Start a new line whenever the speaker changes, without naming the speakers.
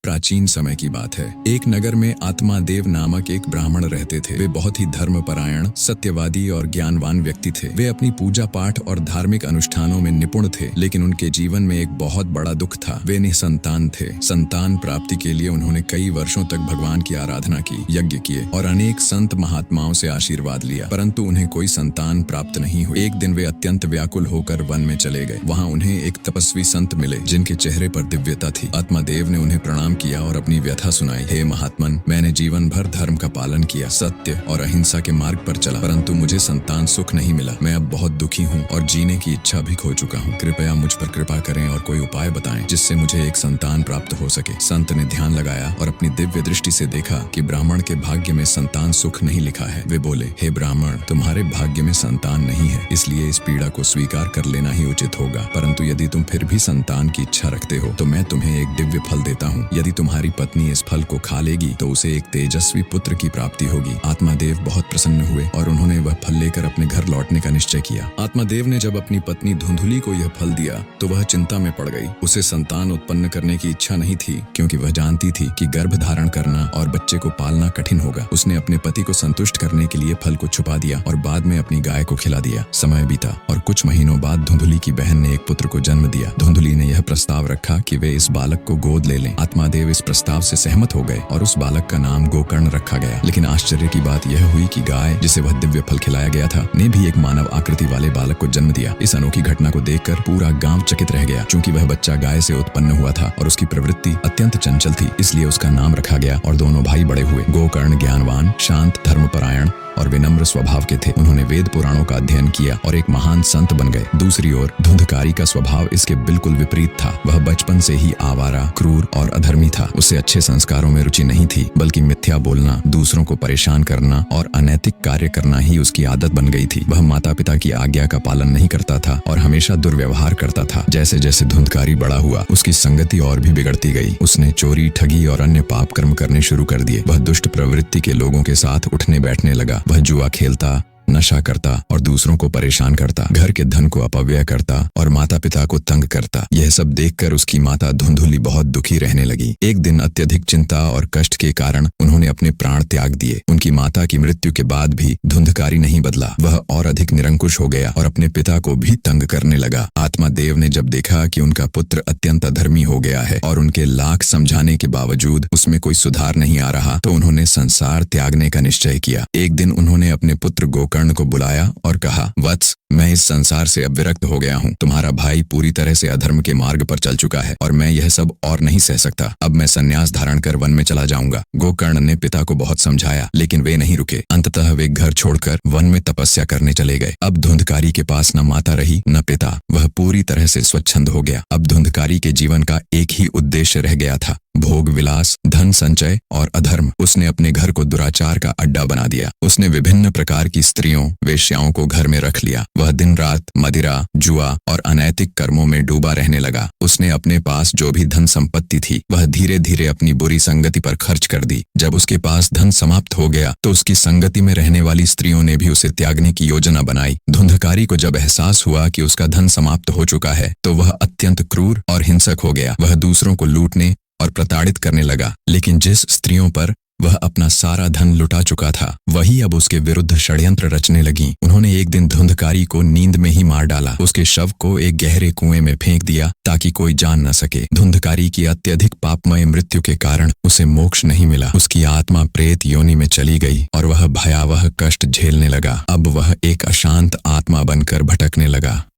प्राचीन समय की बात है। एक नगर में आत्मादेव नामक एक ब्राह्मण रहते थे। वे बहुत ही धर्मपरायण, सत्यवादी और ज्ञानवान व्यक्ति थे। वे अपनी पूजा पाठ और धार्मिक अनुष्ठानों में निपुण थे, लेकिन उनके जीवन में एक बहुत बड़ा दुख था। वे निसंतान थे। संतान प्राप्ति के लिए उन्होंने कई वर्षों तक भगवान की आराधना की, यज्ञ किए और अनेक संत महात्माओं से आशीर्वाद लिया, परंतु उन्हें कोई संतान प्राप्त नहीं हुई। एक दिन वे अत्यंत व्याकुल होकर वन में चले गए। वहाँ उन्हें एक तपस्वी संत मिले, जिनके चेहरे पर दिव्यता थी। आत्मादेव ने उन्हें प्रणाम किया और अपनी व्यथा सुनाई। हे महात्मन, मैंने जीवन भर धर्म का पालन किया, सत्य और अहिंसा के मार्ग पर चला, परंतु मुझे संतान सुख नहीं मिला। मैं अब बहुत दुखी हूँ और जीने की इच्छा भी खो चुका हूँ। कृपया मुझ पर कृपा करें और कोई उपाय बताएं जिससे मुझे एक संतान प्राप्त हो सके। संत ने ध्यान लगाया और अपनी दिव्य दृष्टि से देखा कि ब्राह्मण के भाग्य में संतान सुख नहीं लिखा है। वे बोले, हे ब्राह्मण, तुम्हारे भाग्य में संतान नहीं है, इसलिए इस पीड़ा को स्वीकार कर लेना ही उचित होगा। परंतु यदि तुम फिर भी संतान की इच्छा रखते हो तो मैं तुम्हें एक दिव्य फल देता हूँ। यदि तुम्हारी पत्नी इस फल को खा लेगी तो उसे एक तेजस्वी पुत्र की प्राप्ति होगी। आत्मादेव बहुत प्रसन्न हुए और उन्होंने वह फल लेकर अपने घर लौटने का निश्चय किया। आत्मादेव ने जब अपनी पत्नी धुंधुली को यह फल दिया तो वह चिंता में पड़ गई। उसे संतान उत्पन्न करने की इच्छा नहीं थी, क्योंकि वह जानती थी कि गर्भ धारण करना और बच्चे को पालना कठिन होगा। उसने अपने पति को संतुष्ट करने के लिए फल को छुपा दिया और बाद में अपनी गाय को खिला दिया। समय बीता और कुछ महीनों बाद धुंधुली की बहन ने एक पुत्र को जन्म दिया। धुंधुली ने यह प्रस्ताव रखा कि वे इस बालक को गोद ले लें। आत्मादेव इस प्रस्ताव से सहमत हो गए और उस बालक का नाम गोकर्ण रखा गया। लेकिन आश्चर्य की बात यह हुई कि गाय, जिसे वह दिव्य फल खिलाया गया था, ने भी एक मानव आकृति वाले बालक को जन्म दिया। इस अनोखी घटना को देखकर पूरा गांव चकित रह गया। चूंकि वह बच्चा गाय से उत्पन्न हुआ था और उसकी प्रवृत्ति अत्यंत चंचल थी, इसलिए उसका नाम रखा गया और दोनों भाई बड़े हुए। गोकर्ण ज्ञानवान, शांत, धर्मपरायण और विनम्र स्वभाव के थे। उन्होंने वेद पुराणों का अध्ययन किया और एक महान संत बन गए। दूसरी ओर धुंधकारी का स्वभाव इसके बिल्कुल विपरीत था। वह बचपन से ही आवारा, क्रूर और अधर्मी था। उसे अच्छे संस्कारों में रुचि नहीं थी, बल्कि मिथ्या बोलना, दूसरों को परेशान करना और अनैतिक कार्य करना ही उसकी आदत बन गई थी। वह माता पिता की आज्ञा का पालन नहीं करता था और हमेशा दुर्व्यवहार करता था। जैसे जैसे धुंधकारी बड़ा हुआ, उसकी संगति और भी बिगड़ती गई। उसने चोरी, ठगी और अन्य पाप कर्म करने शुरू कर दिए। वह दुष्ट प्रवृत्ति के लोगों के साथ उठने बैठने लगा। वह जुआ खेलता, नशा करता और दूसरों को परेशान करता, घर के धन को अपव्यय करता और माता पिता को तंग करता। यह सब देखकर उसकी माता धुंधुली बहुत दुखी रहने लगी। एक दिन अत्यधिक चिंता और कष्ट के कारण उन्होंने अपने प्राण त्याग दिए। उनकी माता की मृत्यु के बाद भी धुंधकारी नहीं बदला। वह और अधिक निरंकुश हो गया और अपने पिता को भी तंग करने लगा। आत्मादेव ने जब देखा कि उनका पुत्र अत्यंत अधर्मी हो गया है और उनके लाख समझाने के बावजूद उसमें कोई सुधार नहीं आ रहा, तो उन्होंने संसार त्यागने का निश्चय किया। एक दिन उन्होंने अपने पुत्र गोकर्ण को बुलाया और कहा, वत्स, मैं इस संसार से अब विरक्त हो गया हूँ। तुम्हारा भाई पूरी तरह से अधर्म के मार्ग पर चल चुका है और मैं यह सब और नहीं सह सकता। अब मैं संन्यास धारण कर वन में चला जाऊंगा। गोकर्ण ने पिता को बहुत समझाया, लेकिन वे नहीं रुके। अंततः वे घर छोड़कर वन में तपस्या करने चले गए। अब धुंधकारी के पास न माता रही न पिता। वह पूरी तरह से स्वच्छंद हो गया। अब धुंधकारी के जीवन का एक ही उद्देश्य रह गया था, भोग विलास, धन संचय और अधर्म। उसने अपने घर को दुराचार का अड्डा बना दिया। उसने विभिन्न प्रकार की स्त्रियों, वेश्याओं को घर में रख लिया। वह दिन रात मदिरा, जुआ और अनैतिक कर्मों में डूबा रहने लगा। उसने अपने पास जो भी धन संपत्ति थी वह धीरे धीरे अपनी बुरी संगति पर खर्च कर दी। जब उसके पास धन समाप्त हो गया तो उसकी संगति में रहने वाली स्त्रियों ने भी उसे त्यागने की योजना बनाई। धुंधकारी को जब एहसास हुआ कि उसका धन समाप्त हो चुका है तो वह अत्यंत क्रूर और हिंसक हो गया। वह दूसरों को लूटने और प्रताड़ित करने लगा, लेकिन जिस स्त्रियों पर वह अपना सारा धन लुटा चुका था वही अब उसके विरुद्ध षड्यंत्र रचने लगी। उन्होंने एक दिन धुंधकारी को नींद में ही मार डाला। उसके शव को एक गहरे कुएं में फेंक दिया ताकि कोई जान न सके। धुंधकारी की अत्यधिक पापमय मृत्यु के कारण उसे मोक्ष नहीं मिला। उसकी आत्मा प्रेत योनि में चली गई और वह भयावह कष्ट झेलने लगा। अब वह एक अशांत आत्मा बनकर भटकने लगा।